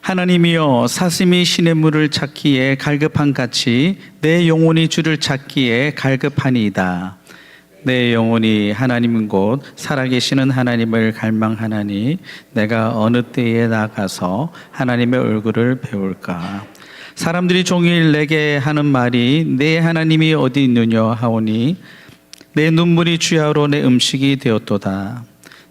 하나님이여, 사슴이 시냇물을 찾기에 갈급한 같이 내 영혼이 주를 찾기에 갈급하니이다. 내 영혼이 하나님 곧 살아계시는 하나님을 갈망하나니 내가 어느 때에 나가서 하나님의 얼굴을 배울까. 사람들이 종일 내게 하는 말이 내 하나님이 어디 있느냐 하오니 내 눈물이 주야로 내 음식이 되었도다.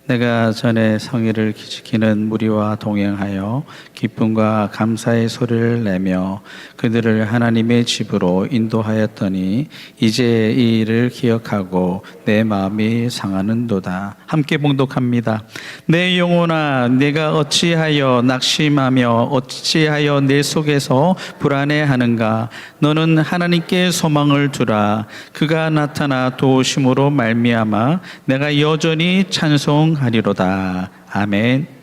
내가 전에 성의를 지키는 무리와 동행하여 기쁨과 감사의 소리를 내며 그들을 하나님의 집으로 인도하였더니 이제 이 일을 기억하고 내 마음이 상하는도다. 함께 봉독합니다. 내 영혼아, 내가 어찌하여 낙심하며 어찌하여 내 속에서 불안해하는가. 너는 하나님께 소망을 두라. 그가 나타나 도우심으로 말미암아 내가 여전히 찬송하리로다. 아멘.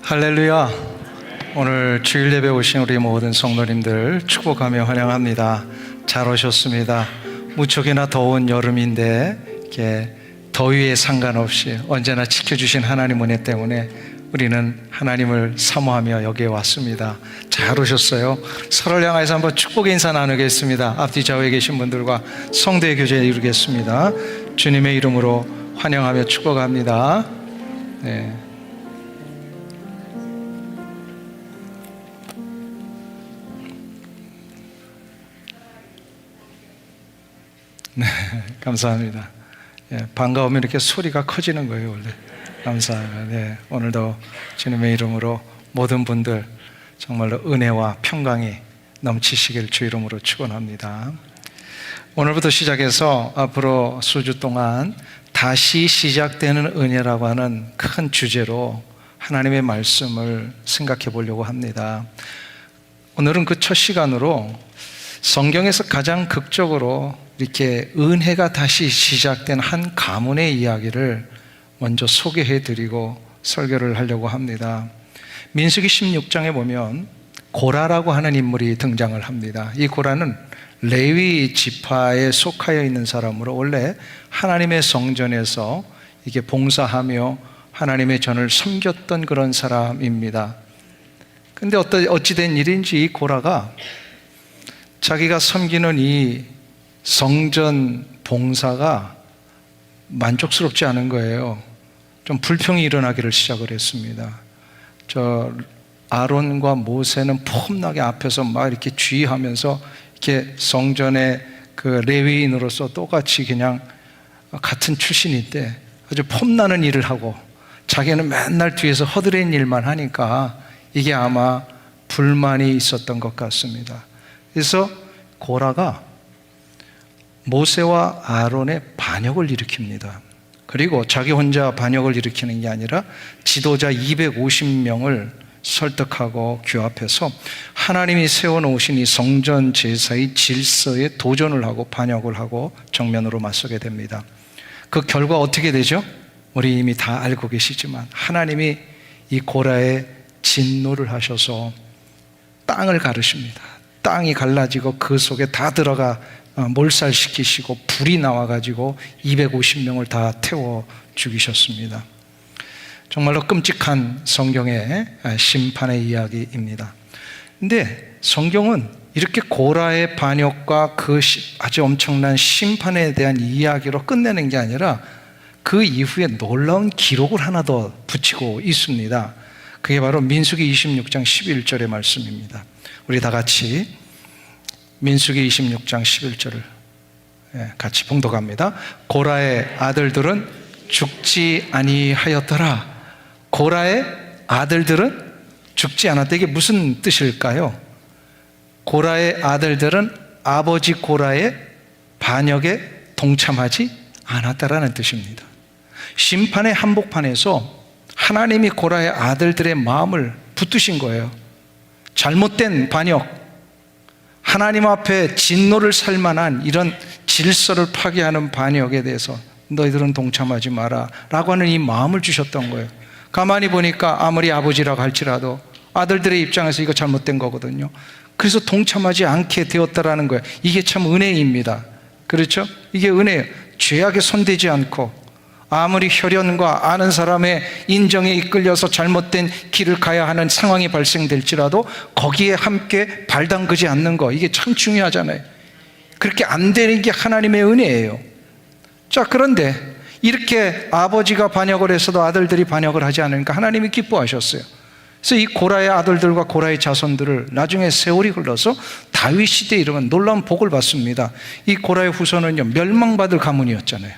할렐루야. 오늘 주일 예배 오신 우리 모든 성도님들 축복하며 환영합니다. 잘 오셨습니다. 무척이나 더운 여름인데 이렇게 더위에 상관없이 언제나 지켜주신 하나님 은혜 때문에 우리는 하나님을 사모하며 여기에 왔습니다. 잘 오셨어요. 서로를 향해서 한번 축복의 인사 나누겠습니다. 앞뒤 좌우에 계신 분들과 성도의 교제 이루겠습니다. 주님의 이름으로 환영하며 축복합니다. 네. 네, 감사합니다. 예, 반가우면 이렇게 소리가 커지는 거예요, 원래. 감사합니다. 네, 오늘도 주님의 이름으로 모든 분들 정말로 은혜와 평강이 넘치시길 주 이름으로 축원합니다. 오늘부터 시작해서 앞으로 수주 동안 다시 시작되는 은혜라고 하는 큰 주제로 하나님의 말씀을 생각해 보려고 합니다. 오늘은 그 첫 시간으로 성경에서 가장 극적으로 이렇게 은혜가 다시 시작된 한 가문의 이야기를 먼저 소개해 드리고 설교를 하려고 합니다. 민수기 16장에 보면 고라라고 하는 인물이 등장을 합니다. 이 고라는 레위 지파에 속하여 있는 사람으로 원래 하나님의 성전에서 이게 봉사하며 하나님의 전을 섬겼던 그런 사람입니다. 근데 어찌된 일인지 이 고라가 자기가 섬기는 이 성전 봉사가 만족스럽지 않은 거예요. 좀 불평이 일어나기를 시작을 했습니다. 저 아론과 모세는 폼나게 앞에서 막 이렇게 주의하면서 이렇게 성전의 그 레위인으로서 똑같이 그냥 같은 출신인데 아주 폼나는 일을 하고 자기는 맨날 뒤에서 허드렛 일만 하니까 이게 아마 불만이 있었던 것 같습니다. 그래서 고라가 모세와 아론의 반역을 일으킵니다. 그리고 자기 혼자 반역을 일으키는 게 아니라 지도자 250명을 설득하고 규합해서 하나님이 세워놓으신 이 성전 제사의 질서에 도전을 하고 반역을 하고 정면으로 맞서게 됩니다. 그 결과 어떻게 되죠? 우리 이미 다 알고 계시지만 하나님이 이 고라에 진노를 하셔서 땅을 가르십니다. 땅이 갈라지고 그 속에 다 들어가 몰살시키시고 불이 나와가지고 250명을 다 태워 죽이셨습니다. 정말로 끔찍한 성경의 심판의 이야기입니다. 근데 성경은 이렇게 고라의 반역과 그 아주 엄청난 심판에 대한 이야기로 끝내는 게 아니라 그 이후에 놀라운 기록을 하나 더 붙이고 있습니다. 그게 바로 민수기 26장 11절의 말씀입니다. 우리 다 같이 민수기 26장 11절을 같이 봉독합니다. 고라의 아들들은 죽지 아니하였더라. 고라의 아들들은 죽지 않았다. 이게 무슨 뜻일까요? 고라의 아들들은 아버지 고라의 반역에 동참하지 않았다라는 뜻입니다. 심판의 한복판에서 하나님이 고라의 아들들의 마음을 붙드신 거예요. 잘못된 반역, 하나님 앞에 진노를 살 만한 이런 질서를 파괴하는 반역에 대해서 너희들은 동참하지 마라 라고 하는 이 마음을 주셨던 거예요. 가만히 보니까 아무리 아버지라고 할지라도 아들들의 입장에서 이거 잘못된 거거든요. 그래서 동참하지 않게 되었다라는 거예요. 이게 참 은혜입니다. 그렇죠? 이게 은혜예요. 죄악에 손대지 않고 아무리 혈연과 아는 사람의 인정에 이끌려서 잘못된 길을 가야 하는 상황이 발생될지라도 거기에 함께 발담그지 않는 거, 이게 참 중요하잖아요. 그렇게 안 되는 게 하나님의 은혜예요. 자, 그런데 이렇게 아버지가 반역을 했어도 아들들이 반역을 하지 않으니까 하나님이 기뻐하셨어요. 그래서 이 고라의 아들들과 고라의 자손들을 나중에 세월이 흘러서 다윗 시대에 이르면 놀라운 복을 받습니다. 이 고라의 후손은요, 멸망받을 가문이었잖아요.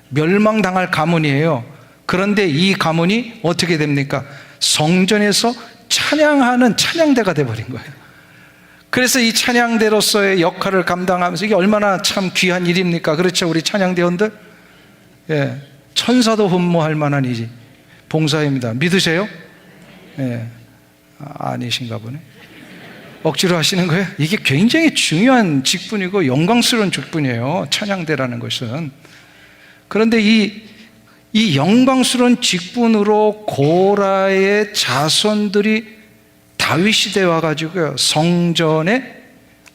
멸망당할 가문이에요. 그런데 이 가문이 어떻게 됩니까? 성전에서 찬양하는 찬양대가 돼버린 거예요. 그래서 이 찬양대로서의 역할을 감당하면서, 이게 얼마나 참 귀한 일입니까? 그렇죠, 우리 찬양대원들? 예, 천사도 흠모할 만한 이 봉사입니다. 믿으세요? 예, 아니신가 보네. 억지로 하시는 거예요? 이게 굉장히 중요한 직분이고 영광스러운 직분이에요, 찬양대라는 것은. 그런데 이 영광스러운 직분으로 고라의 자손들이 다윗 시대에 와가지고요, 성전의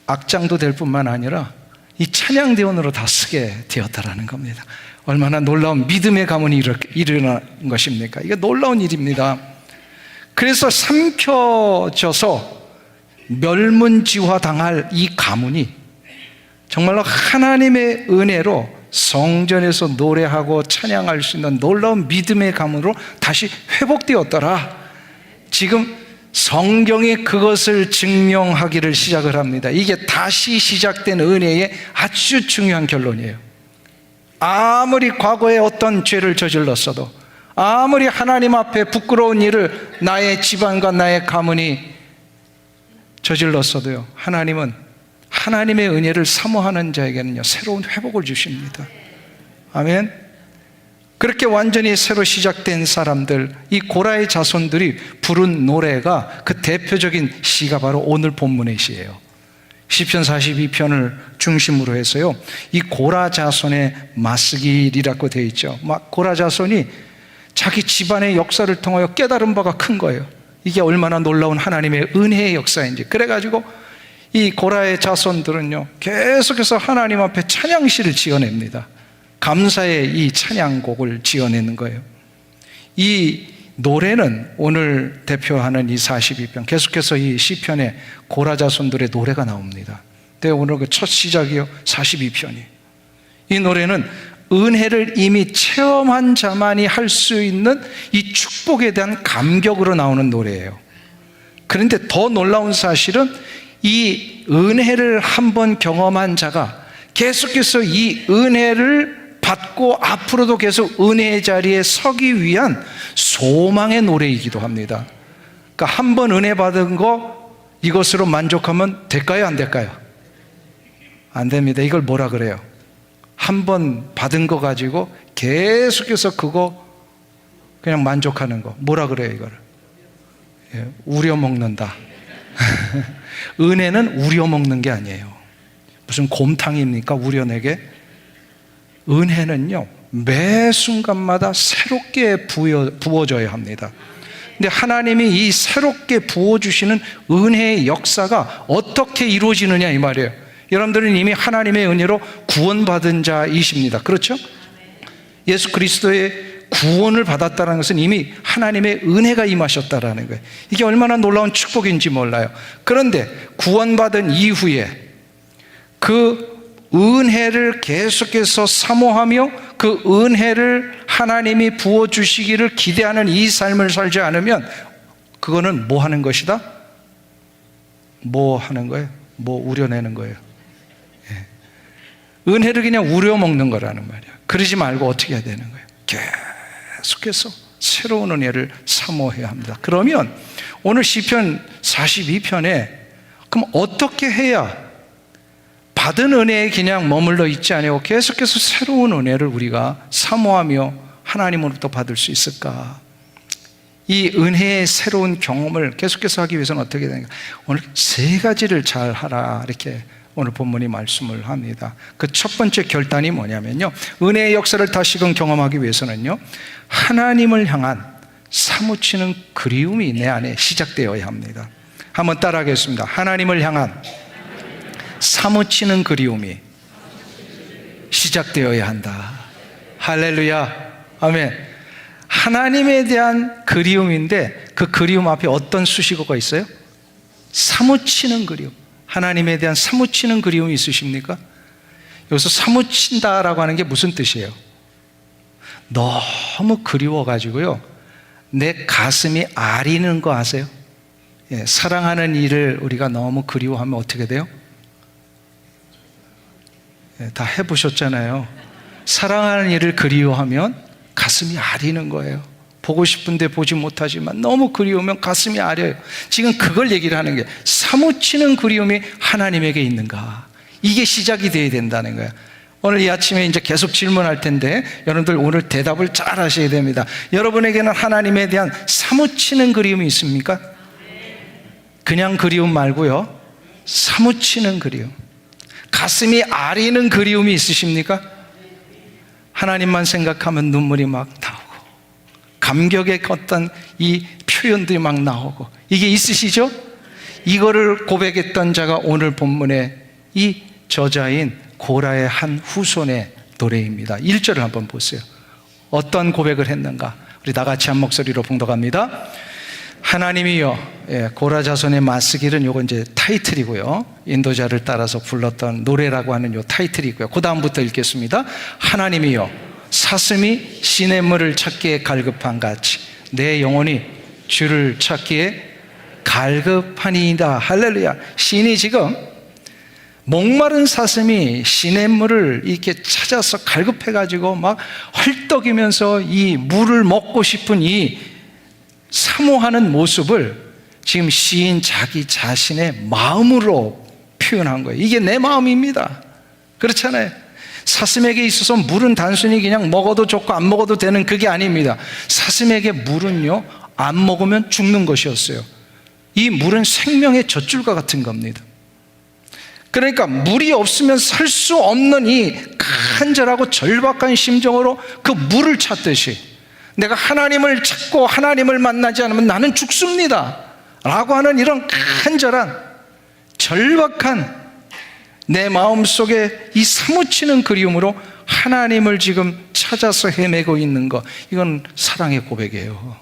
악장도 될 뿐만 아니라 이 찬양대원으로 다 쓰게 되었다라는 겁니다. 얼마나 놀라운 믿음의 가문이 일어난 것입니까? 이게 놀라운 일입니다. 그래서 삼켜져서 멸문지화 당할 이 가문이 정말로 하나님의 은혜로 성전에서 노래하고 찬양할 수 있는 놀라운 믿음의 가문으로 다시 회복되었더라. 지금 성경이 그것을 증명하기를 시작을 합니다. 이게 다시 시작된 은혜의 아주 중요한 결론이에요. 아무리 과거에 어떤 죄를 저질렀어도, 아무리 하나님 앞에 부끄러운 일을 나의 집안과 나의 가문이 저질렀어도요, 하나님은 하나님의 은혜를 사모하는 자에게는요, 새로운 회복을 주십니다. 아멘. 그렇게 완전히 새로 시작된 사람들, 이 고라의 자손들이 부른 노래가, 그 대표적인 시가 바로 오늘 본문의 시예요. 시편 42편을 중심으로 해서요, 이 고라 자손의 마스길이라고 되어 있죠. 고라 자손이 자기 집안의 역사를 통하여 깨달은 바가 큰 거예요. 이게 얼마나 놀라운 하나님의 은혜의 역사인지. 그래가지고 이 고라의 자손들은요, 계속해서 하나님 앞에 찬양시를 지어냅니다. 감사의 이 찬양곡을 지어내는 거예요. 이 노래는 오늘 대표하는 이 42편, 계속해서 이 시편에 고라 자손들의 노래가 나옵니다. 근데 오늘 그 첫 시작이요, 42편이. 이 노래는 은혜를 이미 체험한 자만이 할 수 있는 이 축복에 대한 감격으로 나오는 노래예요. 그런데 더 놀라운 사실은 이 은혜를 한번 경험한 자가 계속해서 이 은혜를 받고 앞으로도 계속 은혜의 자리에 서기 위한 소망의 노래이기도 합니다. 그러니까 한 번 은혜 받은 거 이것으로 만족하면 될까요, 안 될까요? 안 됩니다. 이걸 뭐라 그래요? 한 번 받은 거 가지고 계속해서 그거 그냥 만족하는 거 뭐라 그래요, 이걸? 예, 우려먹는다. 은혜는 우려먹는 게 아니에요. 무슨 곰탕입니까, 우려내게? 은혜는요, 매 순간마다 새롭게 부어져야 합니다. 근데 하나님이 이 새롭게 부어주시는 은혜의 역사가 어떻게 이루어지느냐 이 말이에요. 여러분들은 이미 하나님의 은혜로 구원받은 자이십니다. 그렇죠? 예수 그리스도의 구원을 받았다는 것은 이미 하나님의 은혜가 임하셨다라는 거예요. 이게 얼마나 놀라운 축복인지 몰라요. 그런데 구원받은 이후에 그 은혜를 계속해서 사모하며 그 은혜를 하나님이 부어주시기를 기대하는 이 삶을 살지 않으면 그거는 뭐 하는 것이다? 뭐 하는 거예요? 뭐 우려내는 거예요. 예. 은혜를 그냥 우려먹는 거라는 말이야. 그러지 말고 어떻게 해야 되는 거예요? 계속해서 새로운 은혜를 사모해야 합니다. 그러면 오늘 시편 42편에 그럼 어떻게 해야 받은 은혜에 그냥 머물러 있지 않고 계속해서 새로운 은혜를 우리가 사모하며 하나님으로부터 받을 수 있을까? 이 은혜의 새로운 경험을 계속해서 하기 위해서는 어떻게 되는가? 오늘 세 가지를 잘 하라, 이렇게 오늘 본문이 말씀을 합니다. 그 첫 번째 결단이 뭐냐면요, 은혜의 역사를 다시금 경험하기 위해서는요, 하나님을 향한 사무치는 그리움이 내 안에 시작되어야 합니다. 한번 따라하겠습니다. 하나님을 향한 사무치는 그리움이 시작되어야 한다. 할렐루야. 아멘. 하나님에 대한 그리움인데 그 그리움 앞에 어떤 수식어가 있어요? 사무치는 그리움. 하나님에 대한 사무치는 그리움이 있으십니까? 여기서 사무친다라고 하는 게 무슨 뜻이에요? 너무 그리워가지고요, 내 가슴이 아리는 거 아세요? 예, 사랑하는 일을 우리가 너무 그리워하면 어떻게 돼요? 예, 다 해보셨잖아요. 사랑하는 일을 그리워하면 가슴이 아리는 거예요. 보고 싶은데 보지 못하지만 너무 그리우면 가슴이 아려요. 지금 그걸 얘기를 하는 게, 사무치는 그리움이 하나님에게 있는가, 이게 시작이 돼야 된다는 거예요. 오늘 이 아침에 이제 계속 질문할 텐데 여러분들 오늘 대답을 잘 하셔야 됩니다. 여러분에게는 하나님에 대한 사무치는 그리움이 있습니까? 그냥 그리움 말고요, 사무치는 그리움, 가슴이 아리는 그리움이 있으십니까? 하나님만 생각하면 눈물이 막 나오고 감격의 어떤 이 표현들이 막 나오고, 이게 있으시죠? 이거를 고백했던 자가 오늘 본문의 이 저자인 고라의 한 후손의 노래입니다. 1절을 한번 보세요. 어떤 고백을 했는가? 우리 다 같이 한 목소리로 봉독합니다. 하나님이여. 예, 고라 자손의 맞쓰기는 요거 이제 타이틀이고요, 인도자를 따라서 불렀던 노래라고 하는 요 타이틀이고요. 그 다음부터 읽겠습니다. 하나님이여, 사슴이 시냇물을 찾기에 갈급한 같이 내 영혼이 주를 찾기에 갈급하니이다. 할렐루야. 시인이 지금 목마른 사슴이 시냇물을 이렇게 찾아서 갈급해가지고 막 헐떡이면서 이 물을 먹고 싶은 이 사모하는 모습을 지금 시인 자기 자신의 마음으로 표현한 거예요. 이게 내 마음입니다. 그렇잖아요. 사슴에게 있어서 물은 단순히 그냥 먹어도 좋고 안 먹어도 되는 그게 아닙니다. 사슴에게 물은요, 안 먹으면 죽는 것이었어요. 이 물은 생명의 젖줄과 같은 겁니다. 그러니까 물이 없으면 살 수 없는 이 간절하고 절박한 심정으로 그 물을 찾듯이, 내가 하나님을 찾고 하나님을 만나지 않으면 나는 죽습니다 라고 하는 이런 간절한 절박한 내 마음속에 이 사무치는 그리움으로 하나님을 지금 찾아서 헤매고 있는 것, 이건 사랑의 고백이에요.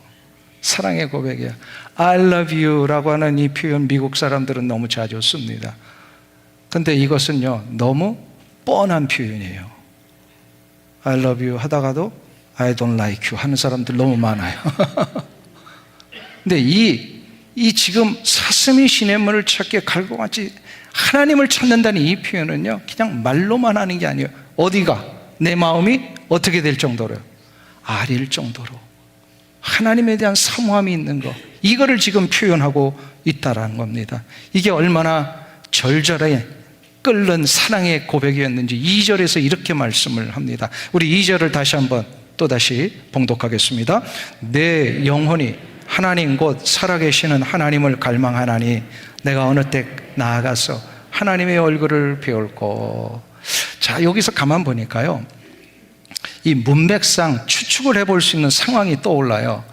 사랑의 고백이에요. I love you 라고 하는 이 표현 미국 사람들은 너무 자주 씁니다. 근데 이것은요, 너무 뻔한 표현이에요. I love you 하다가도 I don't like you 하는 사람들 너무 많아요. 근데 이 지금 사슴이 시냇물을 찾기에 갈고같이 하나님을 찾는다는 이 표현은요, 그냥 말로만 하는 게 아니에요. 어디가? 내 마음이 어떻게 될 정도로요? 아릴 정도로 하나님에 대한 사모함이 있는 거, 이거를 지금 표현하고 있다라는 겁니다. 이게 얼마나 절절해 끓는 사랑의 고백이었는지 2절에서 이렇게 말씀을 합니다. 우리 2절을 다시 한번 또다시 봉독하겠습니다. 내 영혼이 하나님 곧 살아계시는 하나님을 갈망하나니 내가 어느 때 나아가서 하나님의 얼굴을 배울고. 자, 여기서 가만 보니까요, 이 문맥상 추측을 해볼 수 있는 상황이 떠올라요.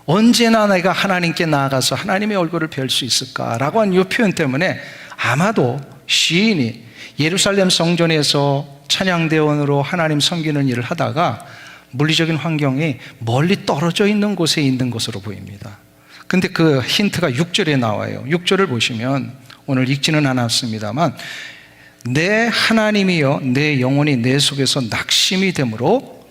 언제나 내가 하나님께 나아가서 하나님의 얼굴을 배울 수 있을까라고 하는 이 표현 때문에 아마도 시인이 예루살렘 성전에서 찬양대원으로 하나님 섬기는 일을 하다가 물리적인 환경이 멀리 떨어져 있는 곳에 있는 것으로 보입니다. 근데 그 힌트가 6절에 나와요. 6절을 보시면, 오늘 읽지는 않았습니다만, 내 하나님이여 내 영혼이 내 속에서 낙심이 되므로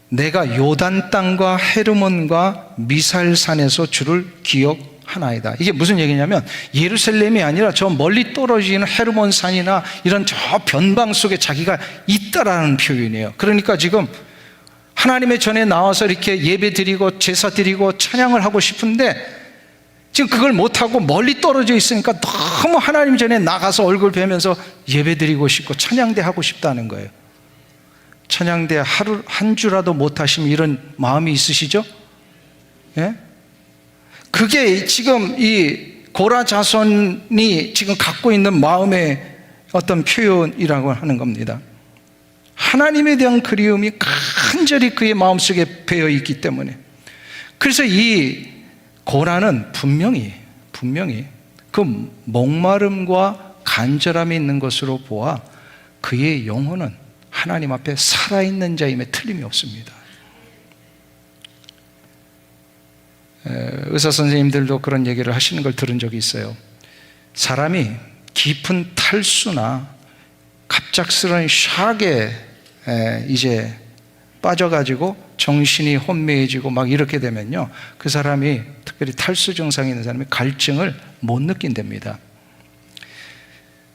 내가 요단 땅과 헤르몬과 미살산에서 주를 기억하나이다. 이게 무슨 얘기냐면, 예루살렘이 아니라 저 멀리 떨어지는 헤르몬 산이나 이런 저 변방 속에 자기가 있다라는 표현이에요. 그러니까 지금 하나님의 전에 나와서 이렇게 예배 드리고 제사 드리고 찬양을 하고 싶은데 지금 그걸 못하고 멀리 떨어져 있으니까 너무 하나님 전에 나가서 얼굴 뵈면서 예배 드리고 싶고 찬양대 하고 싶다는 거예요. 찬양대 한 주라도 못하시면 이런 마음이 있으시죠? 예? 그게 지금 이 고라 자손이 지금 갖고 있는 마음의 어떤 표현이라고 하는 겁니다. 하나님에 대한 그리움이 간절히 그의 마음속에 배어 있기 때문에. 그래서 이 고라는 분명히 그 목마름과 간절함이 있는 것으로 보아 그의 영혼은 하나님 앞에 살아있는 자임에 틀림이 없습니다. 의사 선생님들도 그런 얘기를 하시는 걸 들은 적이 있어요. 사람이 깊은 탈수나 갑작스러운 샥에 이제 빠져가지고 정신이 혼미해지고 막 이렇게 되면요, 그 사람이, 특별히 탈수 증상이 있는 사람이 갈증을 못 느낀답니다.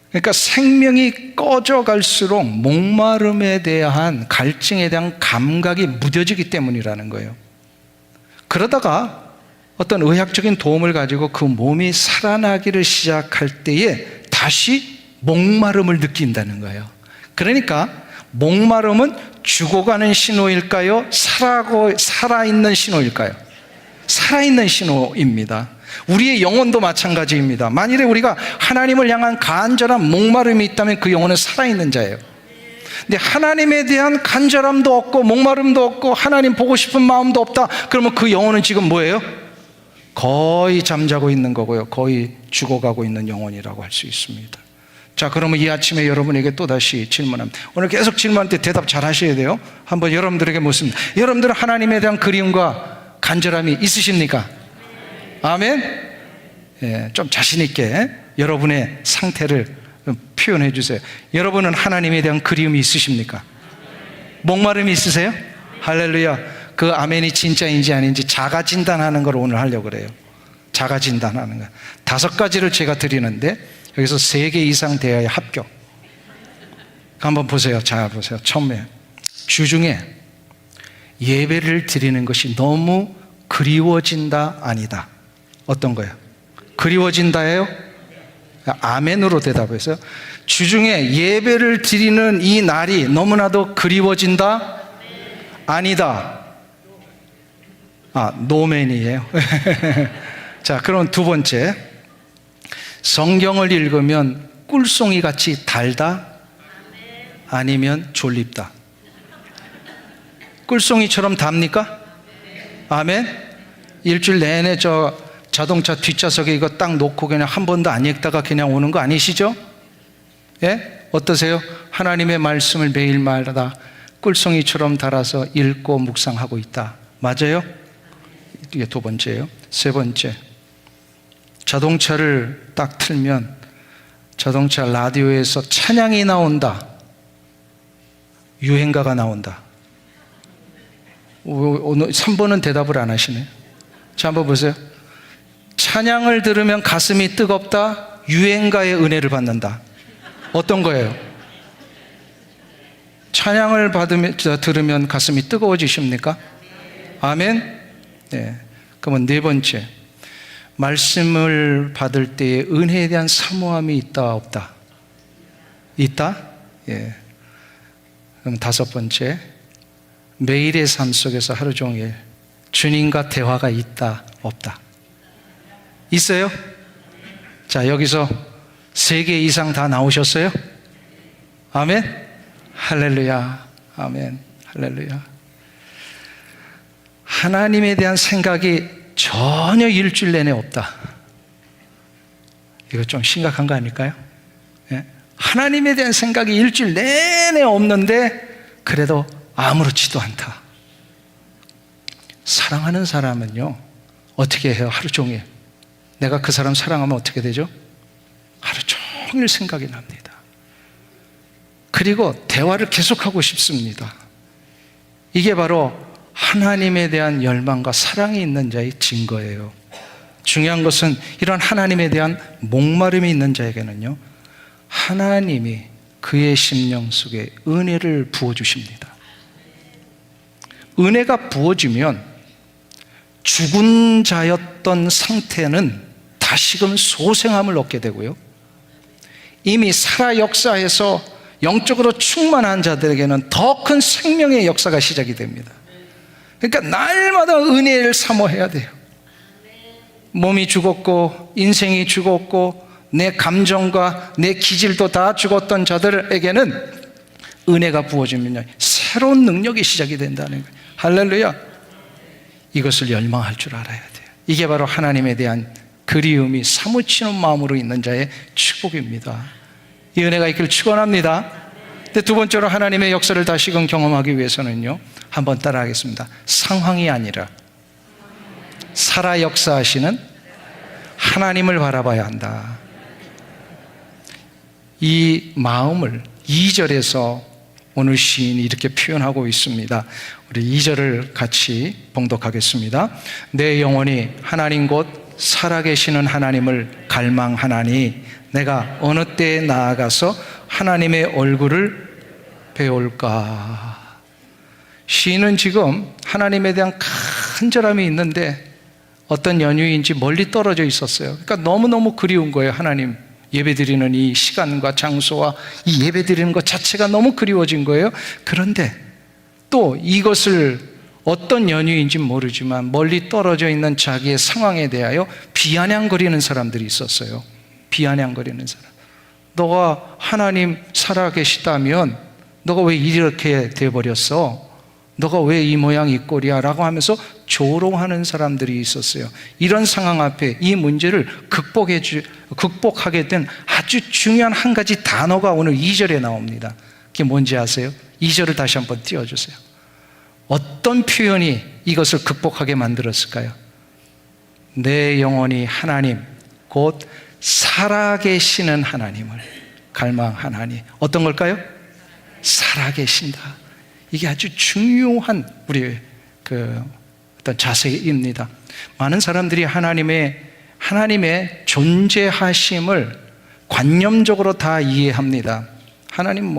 그러니까 생명이 꺼져갈수록 목마름에 대한, 갈증에 대한 감각이 무뎌지기 때문이라는 거예요. 그러다가 어떤 의학적인 도움을 가지고 그 몸이 살아나기를 시작할 때에 다시 목마름을 느낀다는 거예요. 그러니까 목마름은 죽어가는 신호일까요? 살아있는 신호일까요? 살아있는 신호입니다. 우리의 영혼도 마찬가지입니다. 만일에 우리가 하나님을 향한 간절한 목마름이 있다면 그 영혼은 살아있는 자예요. 근데 하나님에 대한 간절함도 없고 목마름도 없고 하나님 보고 싶은 마음도 없다, 그러면 그 영혼은 지금 뭐예요? 거의 잠자고 있는 거고요, 거의 죽어가고 있는 영혼이라고 할 수 있습니다. 자, 그러면 이 아침에 여러분에게 또다시 질문합니다. 오늘 계속 질문할 때 대답 잘 하셔야 돼요. 한번 여러분들에게 묻습니다. 여러분들은 하나님에 대한 그리움과 간절함이 있으십니까? 아멘? 예, 좀 자신 있게 여러분의 상태를 표현해 주세요. 여러분은 하나님에 대한 그리움이 있으십니까? 목마름이 있으세요? 할렐루야. 그 아멘이 진짜인지 아닌지 자가 진단하는 걸 오늘 하려고 그래요. 자가 진단하는 거. 5가지를 제가 드리는데 여기서 3개 이상 돼야 합격. 한번 보세요. 자, 보세요. 처음에 주중에 예배를 드리는 것이 너무 그리워진다, 아니다? 어떤 거예요? 그리워진다예요? 아멘으로 대답했어요. 주중에 예배를 드리는 이 날이 너무나도 그리워진다? 아니다? 노맨이에요. 자, 그럼 2번째, 성경을 읽으면 꿀송이 같이 달다? 아니면 졸립다? 꿀송이처럼 답니까? 아멘? 일주일 내내 저 자동차 뒷좌석에 이거 딱 놓고 그냥 한 번도 안 읽다가 그냥 오는 거 아니시죠? 예? 어떠세요? 하나님의 말씀을 매일마다 꿀송이처럼 달아서 읽고 묵상하고 있다. 맞아요? 이게 2번째예요. 3번째, 자동차를 딱 틀면 자동차 라디오에서 찬양이 나온다, 유행가가 나온다? 오늘 3번은 대답을 안 하시네. 자, 한번 보세요. 찬양을 들으면 가슴이 뜨겁다, 유행가의 은혜를 받는다. 어떤 거예요? 찬양을 들으면 가슴이 뜨거워지십니까? 아멘? 네. 그러면 4번째, 말씀을 받을 때에 은혜에 대한 사모함이 있다, 없다? 있다? 예. 그럼 5번째, 매일의 삶 속에서 하루 종일 주님과 대화가 있다, 없다? 있어요? 자, 여기서 3개 이상 다 나오셨어요? 아멘? 할렐루야. 아멘. 할렐루야. 하나님에 대한 생각이 전혀 일주일 내내 없다. 이거 좀 심각한 거 아닐까요? 예? 하나님에 대한 생각이 일주일 내내 없는데 그래도 아무렇지도 않다. 사랑하는 사람은요, 어떻게 해요? 하루 종일. 내가 그 사람 사랑하면 어떻게 되죠? 하루 종일 생각이 납니다. 그리고 대화를 계속하고 싶습니다. 이게 바로 하나님에 대한 열망과 사랑이 있는 자의 증거예요. 중요한 것은 이런 하나님에 대한 목마름이 있는 자에게는요, 하나님이 그의 심령 속에 은혜를 부어주십니다. 은혜가 부어지면 죽은 자였던 상태는 다시금 소생함을 얻게 되고요, 이미 살아 역사해서 영적으로 충만한 자들에게는 더 큰 생명의 역사가 시작이 됩니다. 그러니까 날마다 은혜를 사모해야 돼요. 몸이 죽었고 인생이 죽었고 내 감정과 내 기질도 다 죽었던 자들에게는 은혜가 부어지면요, 새로운 능력이 시작이 된다는 거예요. 할렐루야. 이것을 열망할 줄 알아야 돼요. 이게 바로 하나님에 대한 그리움이 사무치는 마음으로 있는 자의 축복입니다. 이 은혜가 있기를 축원합니다. 근데 두 번째로 하나님의 역사를 다시금 경험하기 위해서는요, 한번 따라하겠습니다. 상황이 아니라 살아 역사하시는 하나님을 바라봐야 한다. 이 마음을 2절에서 오늘 시인이 이렇게 표현하고 있습니다. 우리 2절을 같이 봉독하겠습니다. 내 영혼이 하나님 곧 살아계시는 하나님을 갈망하나니 내가 어느 때에 나아가서 하나님의 얼굴을 배울까. 시인은 지금 하나님에 대한 간절함이 있는데 어떤 연유인지 멀리 떨어져 있었어요. 그러니까 너무너무 그리운 거예요. 하나님 예배드리는 이 시간과 장소와 이 예배드리는 것 자체가 너무 그리워진 거예요. 그런데 또 이것을 어떤 연유인지 모르지만 멀리 떨어져 있는 자기의 상황에 대하여 비아냥거리는 사람들이 있었어요. 비아냥거리는 사람. 너가 하나님 살아계시다면 너가 왜 이렇게 돼버렸어? 너가 왜 이 모양 이 꼴이야? 라고 하면서 조롱하는 사람들이 있었어요. 이런 상황 앞에 이 문제를 극복하게 된 아주 중요한 한 가지 단어가 오늘 2절에 나옵니다. 그게 뭔지 아세요? 2절을 다시 한번 띄워주세요. 어떤 표현이 이것을 극복하게 만들었을까요? 내 영혼이 하나님 곧 살아계시는 하나님을 갈망하나니. 어떤 걸까요? 살아계신다. 이게 아주 중요한 우리의 어떤 자세입니다. 많은 사람들이 하나님의 존재하심을 관념적으로 다 이해합니다. 하나님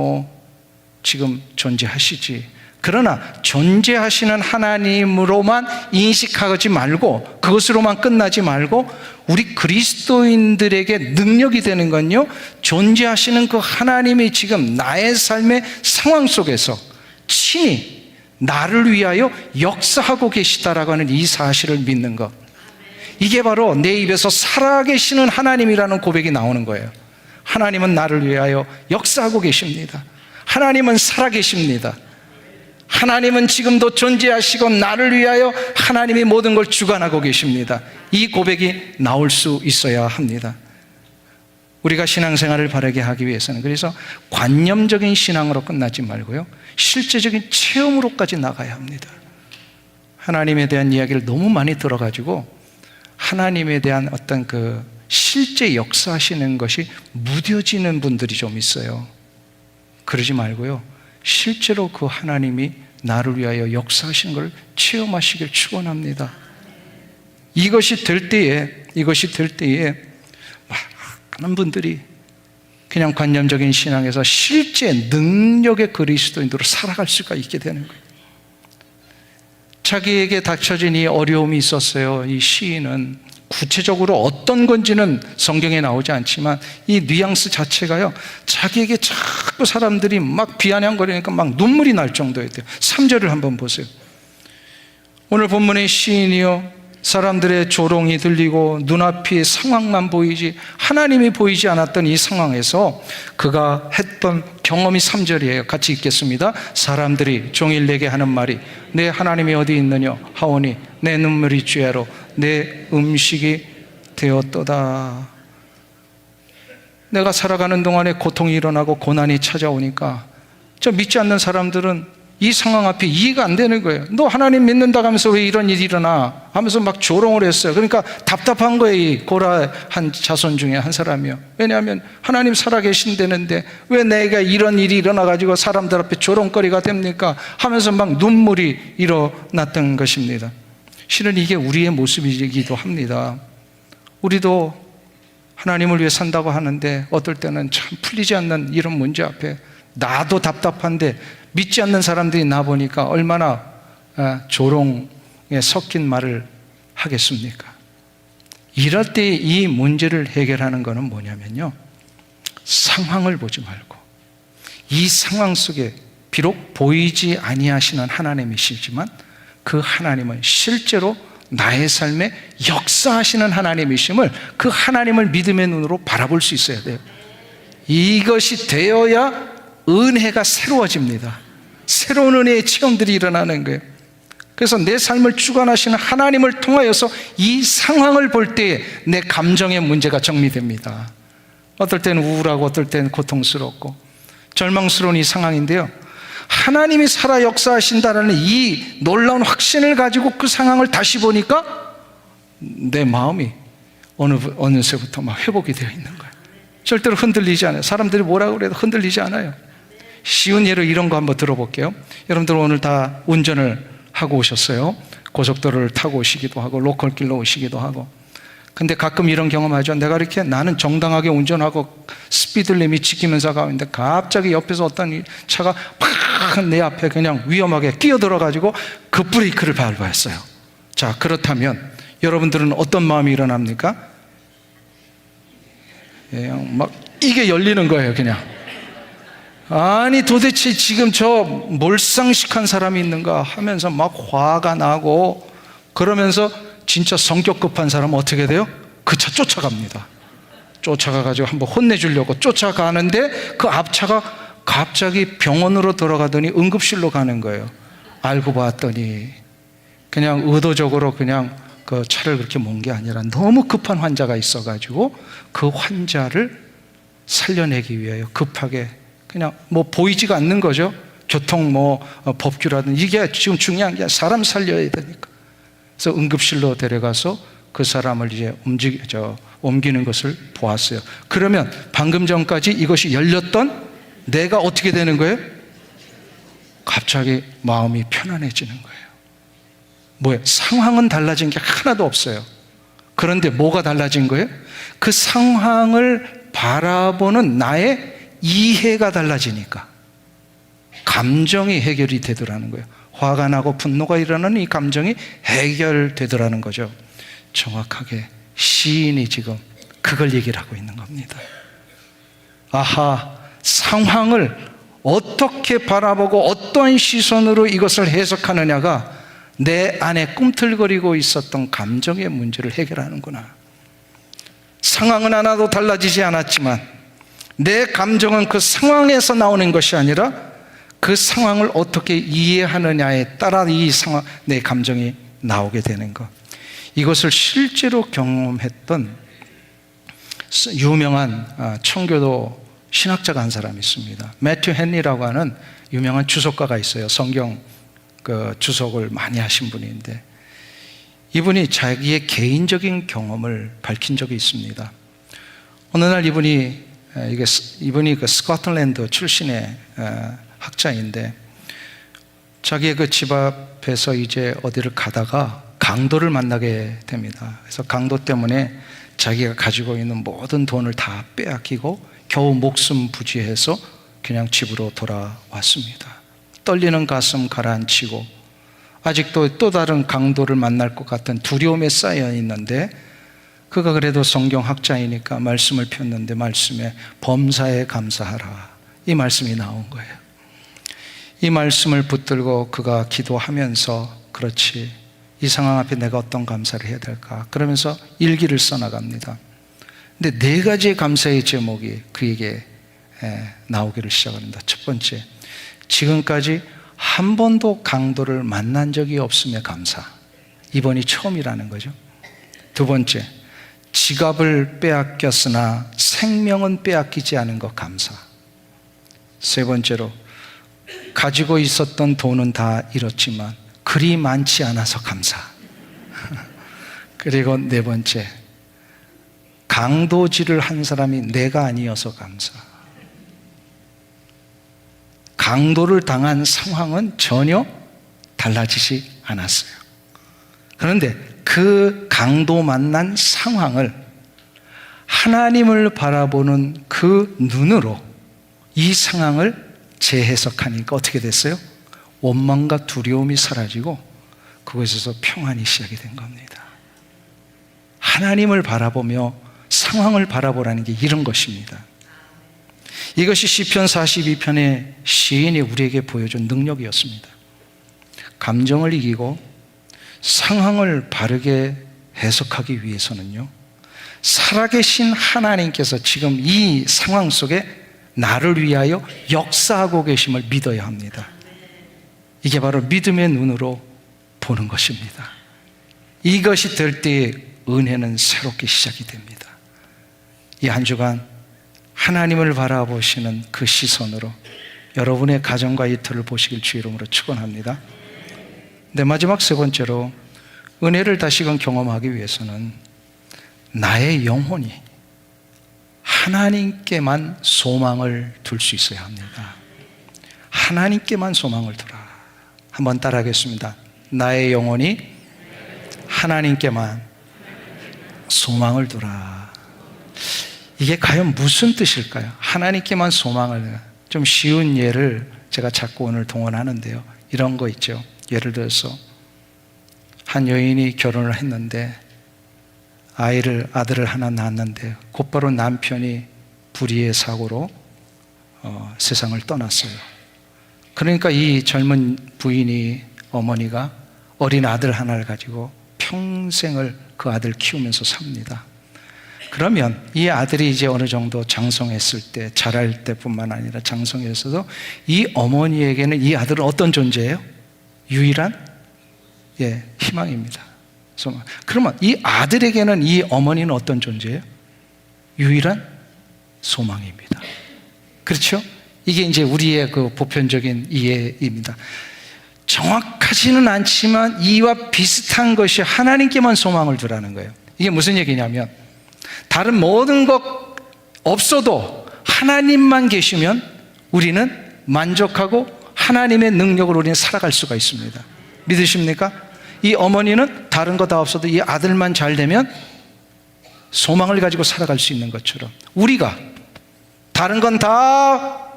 지금 존재하시지. 그러나 존재하시는 하나님으로만 인식하지 말고 그것으로만 끝나지 말고 우리 그리스도인들에게 능력이 되는 건요, 존재하시는 그 하나님이 지금 나의 삶의 상황 속에서 친히 나를 위하여 역사하고 계시다라고 하는 이 사실을 믿는 것. 이게 바로 내 입에서 살아계시는 하나님이라는 고백이 나오는 거예요. 하나님은 나를 위하여 역사하고 계십니다. 하나님은 살아계십니다. 하나님은 지금도 존재하시고 나를 위하여 하나님이 모든 걸 주관하고 계십니다. 이 고백이 나올 수 있어야 합니다. 우리가 신앙생활을 바르게 하기 위해서는 그래서 관념적인 신앙으로 끝나지 말고요, 실제적인 체험으로까지 나가야 합니다. 하나님에 대한 이야기를 너무 많이 들어가지고 하나님에 대한 어떤 실제 역사하시는 것이 무뎌지는 분들이 좀 있어요. 그러지 말고요, 실제로 그 하나님이 나를 위하여 역사하시는 걸 체험하시길 축원합니다. 이것이 될 때에 많은 분들이 그냥 관념적인 신앙에서 실제 능력의 그리스도인으로 살아갈 수가 있게 되는 거예요. 자기에게 닥쳐진 이 어려움이 있었어요. 이 시인은 구체적으로 어떤 건지는 성경에 나오지 않지만 이 뉘앙스 자체가요, 자기에게 자꾸 사람들이 막 비아냥거리니까 막 눈물이 날 정도였대요. 3절을 한번 보세요. 오늘 본문의 시인이요, 사람들의 조롱이 들리고 눈앞이 상황만 보이지 하나님이 보이지 않았던 이 상황에서 그가 했던 경험이 3절이에요. 같이 읽겠습니다. 사람들이 종일 내게 하는 말이 내 하나님이 어디 있느냐 하오니 내 눈물이 죄로 내 음식이 되었도다. 내가 살아가는 동안에 고통이 일어나고 고난이 찾아오니까 저 믿지 않는 사람들은 이 상황 앞에 이해가 안 되는 거예요. 너 하나님 믿는다고 하면서 왜 이런 일이 일어나? 하면서 막 조롱을 했어요. 그러니까 답답한 거예요. 이 고라한 자손 중에 한 사람이요. 왜냐하면 하나님 살아계신다는데 왜 내가 이런 일이 일어나가지고 사람들 앞에 조롱거리가 됩니까? 하면서 막 눈물이 일어났던 것입니다. 실은 이게 우리의 모습이기도 합니다. 우리도 하나님을 위해 산다고 하는데 어떨 때는 참 풀리지 않는 이런 문제 앞에 나도 답답한데 믿지 않는 사람들이 나 보니까 얼마나 조롱에 섞인 말을 하겠습니까? 이럴 때 이 문제를 해결하는 것은 뭐냐면요, 상황을 보지 말고 이 상황 속에 비록 보이지 아니하시는 하나님이시지만 그 하나님은 실제로 나의 삶에 역사하시는 하나님이심을, 그 하나님을 믿음의 눈으로 바라볼 수 있어야 돼요. 이것이 되어야 은혜가 새로워집니다. 새로운 은혜의 체험들이 일어나는 거예요. 그래서 내 삶을 주관하시는 하나님을 통하여서 이 상황을 볼 때에 내 감정의 문제가 정리됩니다. 어떨 때는 우울하고 어떨 때는 고통스럽고 절망스러운 이 상황인데요, 하나님이 살아 역사하신다라는 이 놀라운 확신을 가지고 그 상황을 다시 보니까 내 마음이 어느새부터 막 회복이 되어 있는 거예요. 절대로 흔들리지 않아요. 사람들이 뭐라고 그래도 흔들리지 않아요. 쉬운 예로 이런 거 한번 들어볼게요. 여러분들 오늘 다 운전을 하고 오셨어요. 고속도로를 타고 오시기도 하고 로컬길로 오시기도 하고. 근데 가끔 이런 경험하죠. 내가 이렇게 나는 정당하게 운전하고 스피드 리밋 지키면서 가고 있는데 갑자기 옆에서 어떤 차가 팍 내 앞에 그냥 위험하게 끼어들어가지고 그 브레이크를 밟았어요. 자, 그렇다면 여러분들은 어떤 마음이 일어납니까? 그냥 막 이게 열리는 거예요. 그냥 아니 도대체 지금 저 몰상식한 사람이 있는가 하면서 막 화가 나고, 그러면서 진짜 성격 급한 사람은 어떻게 돼요? 그 차 쫓아갑니다. 쫓아가가지고 한번 혼내주려고 쫓아가는데 그 앞차가 갑자기 병원으로 돌아가더니 응급실로 가는 거예요. 알고 봤더니 그냥 의도적으로 그냥 그 차를 그렇게 몬 게 아니라 너무 급한 환자가 있어가지고 그 환자를 살려내기 위하여 급하게 그냥 뭐 보이지가 않는 거죠. 교통 법규라든지 이게 지금 중요한 게 사람 살려야 되니까. 그래서 응급실로 데려가서 그 사람을 이제 옮기는 것을 보았어요. 그러면 방금 전까지 이것이 열렸던 내가 어떻게 되는 거예요? 갑자기 마음이 편안해지는 거예요. 뭐예요? 상황은 달라진 게 하나도 없어요. 그런데 뭐가 달라진 거예요? 그 상황을 바라보는 나의 이해가 달라지니까 감정이 해결이 되더라는 거예요. 화가 나고 분노가 일어나는 이 감정이 해결되더라는 거죠. 정확하게 시인이 지금 그걸 얘기를 하고 있는 겁니다. 아하, 상황을 어떻게 바라보고 어떠한 시선으로 이것을 해석하느냐가 내 안에 꿈틀거리고 있었던 감정의 문제를 해결하는구나. 상황은 하나도 달라지지 않았지만 내 감정은 그 상황에서 나오는 것이 아니라 그 상황을 어떻게 이해하느냐에 따라 이 상황, 내 감정이 나오게 되는 것. 이것을 실제로 경험했던 유명한 청교도 신학자가 한 사람이 있습니다. 매튜 헨리라고 하는 유명한 주석가가 있어요. 성경 주석을 많이 하신 분인데, 이분이 자기의 개인적인 경험을 밝힌 적이 있습니다. 어느 날 이분이 그 스코틀랜드 출신의 학자인데, 자기의 그 집 앞에서 이제 어디를 가다가 강도를 만나게 됩니다. 그래서 강도 때문에 자기가 가지고 있는 모든 돈을 다 빼앗기고 겨우 목숨 부지해서 그냥 집으로 돌아왔습니다. 떨리는 가슴 가라앉히고 아직도 또 다른 강도를 만날 것 같은 두려움에 쌓여 있는데, 그가 그래도 성경학자이니까 말씀을 폈는데 말씀에 범사에 감사하라, 이 말씀이 나온 거예요. 이 말씀을 붙들고 그가 기도하면서, 그렇지, 이 상황 앞에 내가 어떤 감사를 해야 될까, 그러면서 일기를 써나갑니다. 근데 4가지의 감사의 제목이 그에게 나오기를 시작합니다. 첫 번째, 지금까지 한 번도 강도를 만난 적이 없음에 감사. 이번이 처음이라는 거죠. 두 번째, 지갑을 빼앗겼으나 생명은 빼앗기지 않은 것 감사. 세 번째로, 가지고 있었던 돈은 다 잃었지만 그리 많지 않아서 감사. 그리고 네 번째, 강도질을 한 사람이 내가 아니어서 감사. 강도를 당한 상황은 전혀 달라지지 않았어요. 그런데 그 강도 만난 상황을 하나님을 바라보는 그 눈으로 이 상황을 재해석하니까 어떻게 됐어요? 원망과 두려움이 사라지고 그곳에서 평안이 시작이 된 겁니다. 하나님을 바라보며 상황을 바라보라는 게 이런 것입니다. 이것이 시편 42편의 시인이 우리에게 보여준 능력이었습니다. 감정을 이기고 상황을 바르게 해석하기 위해서는요, 살아계신 하나님께서 지금 이 상황 속에 나를 위하여 역사하고 계심을 믿어야 합니다. 이게 바로 믿음의 눈으로 보는 것입니다. 이것이 될 때에 은혜는 새롭게 시작이 됩니다. 이 한 주간 하나님을 바라보시는 그 시선으로 여러분의 가정과 이터를 보시길 주 이름으로 축원합니다. 네, 마지막 세 번째로 은혜를 다시금 경험하기 위해서는 나의 영혼이 하나님께만 소망을 둘 수 있어야 합니다. 하나님께만 소망을 두라. 한번 따라하겠습니다. 나의 영혼이 하나님께만 소망을 두라. 이게 과연 무슨 뜻일까요? 하나님께만 소망을. 좀 쉬운 예를 제가 자꾸 오늘 동원하는데요. 이런 거 있죠. 예를 들어서 한 여인이 결혼을 했는데 아들을 하나 낳았는데 곧바로 남편이 불의의 사고로 세상을 떠났어요. 그러니까 이 젊은 부인이, 어머니가 어린 아들 하나를 가지고 평생을 그 아들 키우면서 삽니다. 그러면 이 아들이 이제 어느 정도 장성했을 때, 자랄 때뿐만 아니라 장성했어도 이 어머니에게는 이 아들은 어떤 존재예요? 유일한 희망입니다. 그러면 이 아들에게는 이 어머니는 어떤 존재예요? 유일한 소망입니다. 그렇죠? 이게 이제 우리의 그 보편적인 이해입니다. 정확하지는 않지만 이와 비슷한 것이 하나님께만 소망을 두라는 거예요. 이게 무슨 얘기냐면 다른 모든 것 없어도 하나님만 계시면 우리는 만족하고 하나님의 능력으로 우리는 살아갈 수가 있습니다. 믿으십니까? 이 어머니는 다른 거 다 없어도 이 아들만 잘 되면 소망을 가지고 살아갈 수 있는 것처럼 우리가 다른 건 다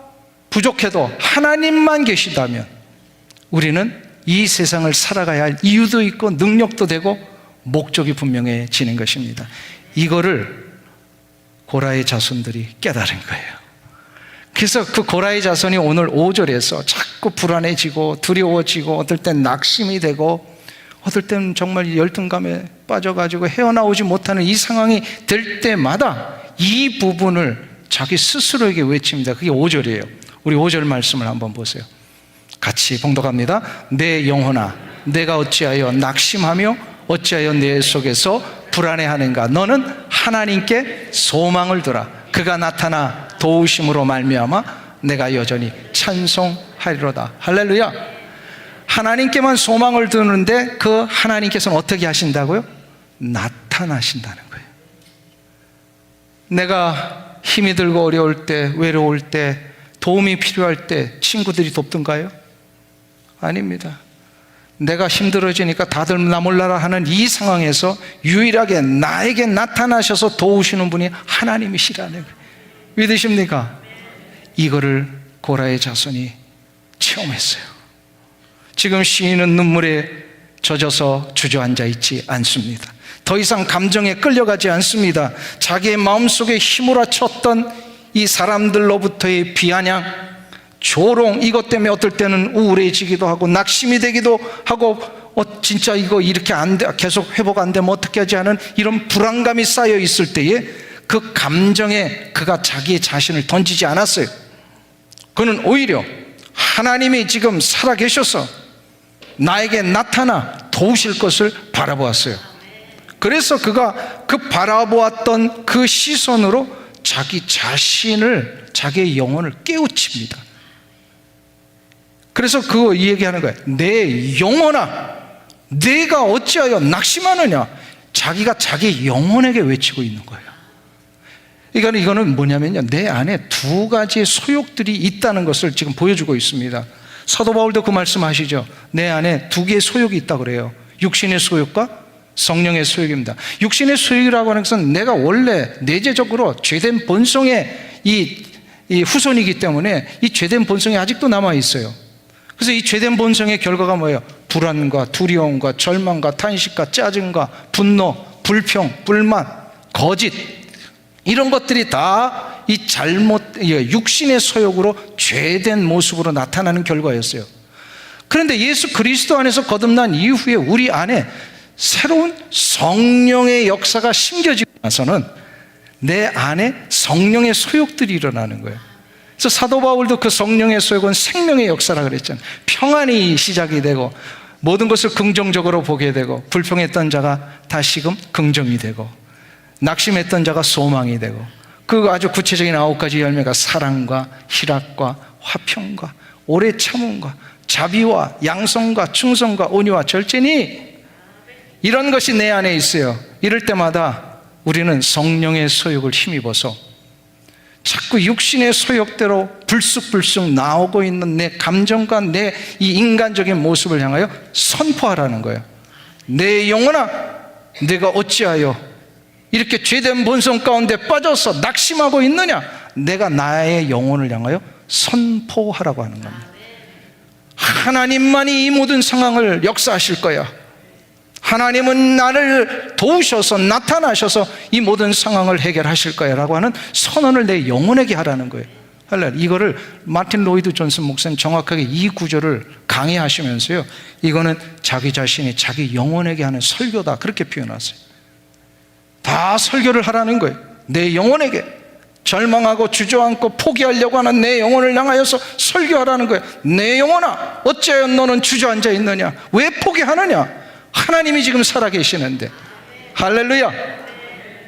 부족해도 하나님만 계시다면 우리는 이 세상을 살아가야 할 이유도 있고 능력도 되고 목적이 분명해지는 것입니다. 이거를 고라의 자손들이 깨달은 거예요. 그래서 그 고라의 자손이 오늘 5절에서 자꾸 불안해지고 두려워지고 어떨 땐 낙심이 되고 어떨 때는 정말 열등감에 빠져가지고 헤어나오지 못하는 이 상황이 될 때마다 이 부분을 자기 스스로에게 외칩니다. 그게 5절이에요. 우리 5절 말씀을 한번 보세요. 같이 봉독합니다. 내 영혼아, 내가 어찌하여 낙심하며 어찌하여 내 속에서 불안해하는가? 너는 하나님께 소망을 두라. 그가 나타나 도우심으로 말미암아 내가 여전히 찬송하리로다. 할렐루야. 하나님께만 소망을 두는데 그 하나님께서는 어떻게 하신다고요? 나타나신다는 거예요. 내가 힘이 들고 어려울 때, 외로울 때, 도움이 필요할 때 친구들이 돕던가요? 아닙니다. 내가 힘들어지니까 다들 나 몰라라 하는 이 상황에서 유일하게 나에게 나타나셔서 도우시는 분이 하나님이시라는 거예요. 믿으십니까? 이거를 고라의 자손이 체험했어요. 지금 시인은 눈물에 젖어서 주저앉아 있지 않습니다. 더 이상 감정에 끌려가지 않습니다. 자기의 마음속에 휘몰아쳤던 이 사람들로부터의 비아냥, 조롱, 이것 때문에 어떨 때는 우울해지기도 하고 낙심이 되기도 하고 진짜 이거 이렇게 안 돼, 계속 회복 안 되면 어떻게 하지 하는 이런 불안감이 쌓여 있을 때에 그 감정에 그가 자기의 자신을 던지지 않았어요. 그는 오히려 하나님이 지금 살아계셔서 나에게 나타나 도우실 것을 바라보았어요. 그래서 그가 그 바라보았던 그 시선으로 자기 자신을, 자기의 영혼을 깨우칩니다. 그래서 그 얘기하는 거예요. 내 영혼아, 내가 어찌하여 낙심하느냐? 자기가 자기 영혼에게 외치고 있는 거예요. 이거는 뭐냐면요, 내 안에 두 가지의 소욕들이 있다는 것을 지금 보여주고 있습니다. 사도 바울도 그 말씀하시죠. 내 안에 두 개의 소욕이 있다고 그래요. 육신의 소욕과 성령의 소욕입니다. 육신의 소욕이라고 하는 것은 내가 원래 내재적으로 죄된 본성의 이 후손이기 때문에 이 죄된 본성이 아직도 남아 있어요. 그래서 이 죄된 본성의 결과가 뭐예요? 불안과 두려움과 절망과 탄식과 짜증과 분노, 불평, 불만, 거짓, 이런 것들이 다 이 육신의 소욕으로 죄된 모습으로 나타나는 결과였어요. 그런데 예수 그리스도 안에서 거듭난 이후에 우리 안에 새로운 성령의 역사가 심겨지고 나서는 내 안에 성령의 소욕들이 일어나는 거예요. 그래서 사도 바울도 그 성령의 소욕은 생명의 역사라 그랬잖아요. 평안이 시작이 되고 모든 것을 긍정적으로 보게 되고, 불평했던 자가 다시금 긍정이 되고, 낙심했던 자가 소망이 되고, 그 아주 구체적인 9가지 열매가 사랑과 희락과 화평과 오래 참음과 자비와 양성과 충성과 온유와 절제니, 이런 것이 내 안에 있어요. 이럴 때마다 우리는 성령의 소욕을 힘입어서 자꾸 육신의 소욕대로 불쑥불쑥 나오고 있는 내 감정과 내 이 인간적인 모습을 향하여 선포하라는 거예요. 내 영혼아, 내가 어찌하여 이렇게 죄된 본성 가운데 빠져서 낙심하고 있느냐? 내가 나의 영혼을 향하여 선포하라고 하는 겁니다. 하나님만이 이 모든 상황을 역사하실 거야. 하나님은 나를 도우셔서 나타나셔서 이 모든 상황을 해결하실 거야 라고 하는 선언을 내 영혼에게 하라는 거예요. 이거를 마틴 로이드 존슨 목사님 정확하게 이 구절을 강의하시면서요, 이거는 자기 자신이 자기 영혼에게 하는 설교다, 그렇게 표현하세요. 다 설교를 하라는 거예요. 내 영혼에게, 절망하고 주저앉고 포기하려고 하는 내 영혼을 향하여서 설교하라는 거예요. 내 영혼아, 어찌하여 너는 주저앉아 있느냐? 왜 포기하느냐? 하나님이 지금 살아계시는데. 할렐루야.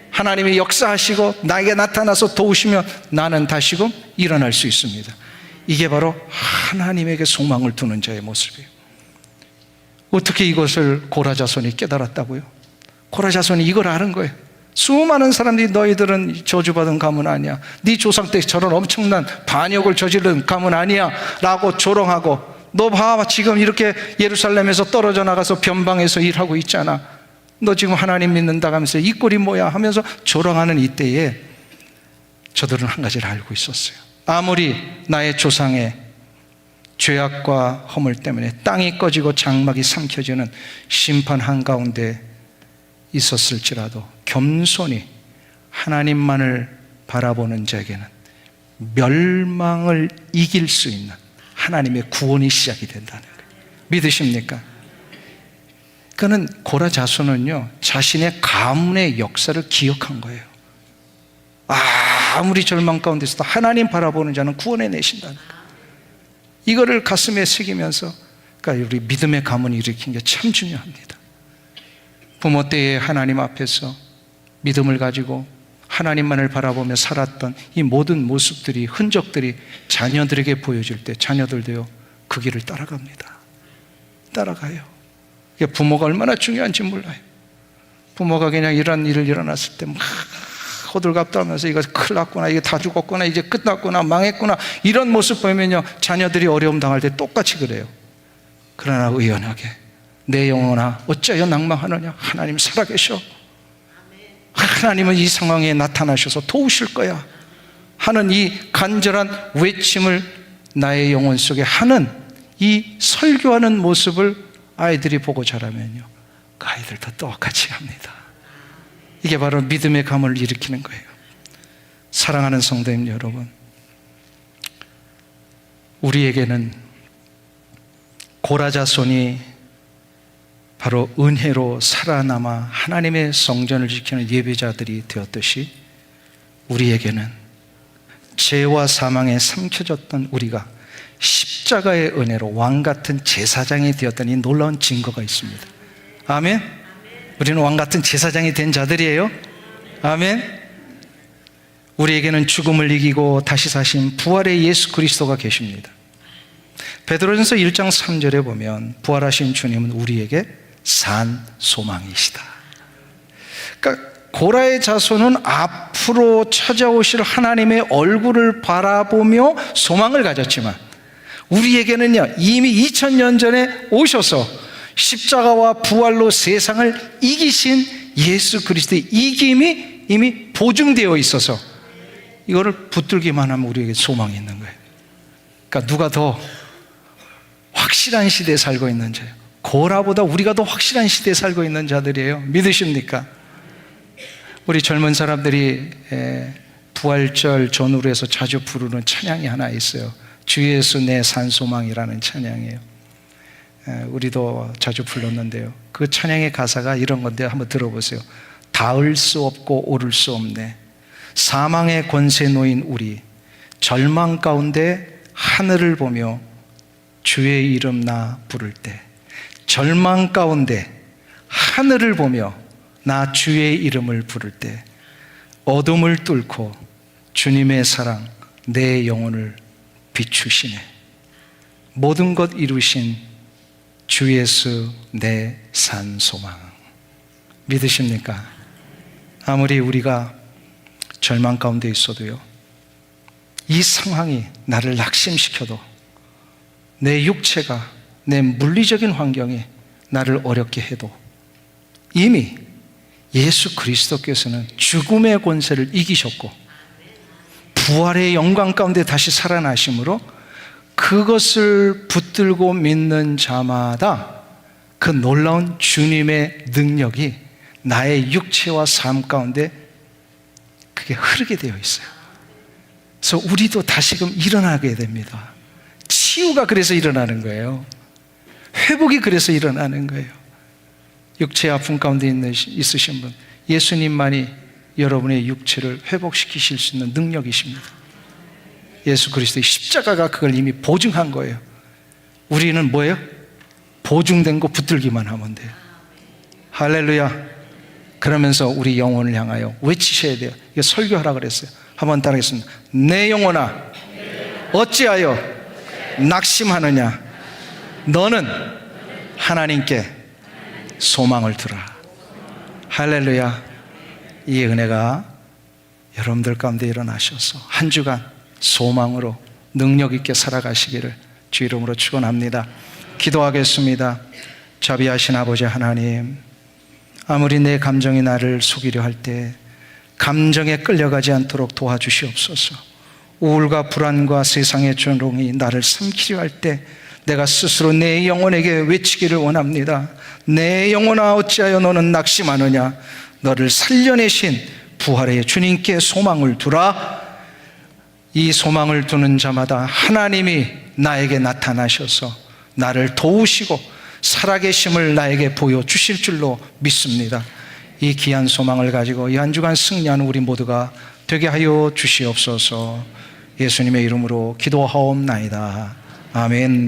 하나님이 역사하시고 나에게 나타나서 도우시면 나는 다시금 일어날 수 있습니다. 이게 바로 하나님에게 소망을 두는 자의 모습이에요. 어떻게 이것을 고라자손이 깨달았다고요? 고라자손이 이걸 아는 거예요. 수많은 사람들이 너희들은 저주받은 가문 아니야, 네 조상 때 저런 엄청난 반역을 저지른 가문 아니야 라고 조롱하고, 너 봐, 지금 이렇게 예루살렘에서 떨어져 나가서 변방에서 일하고 있잖아, 너 지금 하나님 믿는다 하면서 이 꼴이 뭐야 하면서 조롱하는 이때에 저들은 한 가지를 알고 있었어요. 아무리 나의 조상의 죄악과 허물 때문에 땅이 꺼지고 장막이 삼켜지는 심판 한가운데 있었을지라도 겸손히 하나님만을 바라보는 자에게는 멸망을 이길 수 있는 하나님의 구원이 시작이 된다는 거예요. 믿으십니까? 그는 고라 자손은요, 자신의 가문의 역사를 기억한 거예요. 아무리 절망 가운데 있어도 하나님 바라보는 자는 구원해 내신다는 거예요. 이거를 가슴에 새기면서, 그러니까 우리 믿음의 가문을 일으킨 게 참 중요합니다. 부모 때에 하나님 앞에서 믿음을 가지고 하나님만을 바라보며 살았던 이 모든 모습들이, 흔적들이 자녀들에게 보여질 때 자녀들도요, 그 길을 따라갑니다. 따라가요. 부모가 얼마나 중요한지 몰라요. 부모가 그냥 이런 일을 일어났을 때 막 호들갑 떨면서 이거 큰일 났구나, 이게 다 죽었구나, 이제 끝났구나, 망했구나, 이런 모습 보면요, 자녀들이 어려움 당할 때 똑같이 그래요. 그러나 의연하게, 내 영혼아 어찌하여 낭망하느냐? 하나님 살아계셔. 하나님은 이 상황에 나타나셔서 도우실 거야 하는 이 간절한 외침을 나의 영혼 속에 하는 이 설교하는 모습을 아이들이 보고 자라면요, 그 아이들도 똑같이 합니다. 이게 바로 믿음의 가문을 일으키는 거예요. 사랑하는 성도님 여러분, 우리에게는 고라자손이 바로 은혜로 살아남아 하나님의 성전을 지키는 예배자들이 되었듯이, 우리에게는 죄와 사망에 삼켜졌던 우리가 십자가의 은혜로 왕같은 제사장이 되었던 이 놀라운 증거가 있습니다. 아멘. 우리는 왕같은 제사장이 된 자들이에요. 아멘. 우리에게는 죽음을 이기고 다시 사신 부활의 예수 그리스도가 계십니다. 베드로전서 1장 3절에 보면 부활하신 주님은 우리에게 산 소망이시다. 그러니까 고라의 자손은 앞으로 찾아오실 하나님의 얼굴을 바라보며 소망을 가졌지만, 우리에게는요, 이미 2000년 전에 오셔서 십자가와 부활로 세상을 이기신 예수 그리스도의 이김이 이미 보증되어 있어서 이거를 붙들기만 하면 우리에게 소망이 있는 거예요. 그러니까 누가 더 확실한 시대에 살고 있는 자예요? 고라보다 우리가 더 확실한 시대에 살고 있는 자들이에요. 믿으십니까? 우리 젊은 사람들이 부활절 전후로 해서 자주 부르는 찬양이 하나 있어요. 주 예수 내 산소망이라는 찬양이에요. 우리도 자주 불렀는데요, 그 찬양의 가사가 이런 건데 한번 들어보세요. 닿을 수 없고 오를 수 없네, 사망의 권세 놓인 우리, 절망 가운데 하늘을 보며 주의 이름 나 부를 때, 절망 가운데 하늘을 보며 나 주의 이름을 부를 때, 어둠을 뚫고 주님의 사랑 내 영혼을 비추시네. 모든 것 이루신 주 예수 내 산 소망. 믿으십니까? 아무리 우리가 절망 가운데 있어도요, 이 상황이 나를 낙심시켜도, 내 육체가, 내 물리적인 환경이 나를 어렵게 해도 이미 예수 그리스도께서는 죽음의 권세를 이기셨고 부활의 영광 가운데 다시 살아나심으로 그것을 붙들고 믿는 자마다 그 놀라운 주님의 능력이 나의 육체와 삶 가운데 그게 흐르게 되어 있어요. 그래서 우리도 다시금 일어나게 됩니다. 치유가 그래서 일어나는 거예요. 회복이 그래서 일어나는 거예요. 육체 아픔 가운데 있으신 분, 예수님만이 여러분의 육체를 회복시키실 수 있는 능력이십니다. 예수 그리스도의 십자가가 그걸 이미 보증한 거예요. 우리는 뭐예요? 보증된 거 붙들기만 하면 돼요. 할렐루야. 그러면서 우리 영혼을 향하여 외치셔야 돼요. 이거 설교하라 그랬어요. 한번 따라하겠습니다. 내 영혼아, 어찌하여 낙심하느냐? 너는 하나님께 소망을 두라. 할렐루야. 이 은혜가 여러분들 가운데 일어나셔서 한 주간 소망으로 능력 있게 살아가시기를 주 이름으로 축원합니다. 기도하겠습니다. 자비하신 아버지 하나님, 아무리 내 감정이 나를 속이려 할 때 감정에 끌려가지 않도록 도와주시옵소서. 우울과 불안과 세상의 조롱이 나를 삼키려 할 때 내가 스스로 내 영혼에게 외치기를 원합니다. 내 영혼아, 어찌하여 너는 낙심하느냐? 너를 살려내신 부활의 주님께 소망을 두라. 이 소망을 두는 자마다 하나님이 나에게 나타나셔서 나를 도우시고 살아계심을 나에게 보여주실 줄로 믿습니다. 이 귀한 소망을 가지고 이 한 주간 승리하는 우리 모두가 되게 하여 주시옵소서. 예수님의 이름으로 기도하옵나이다. 아멘.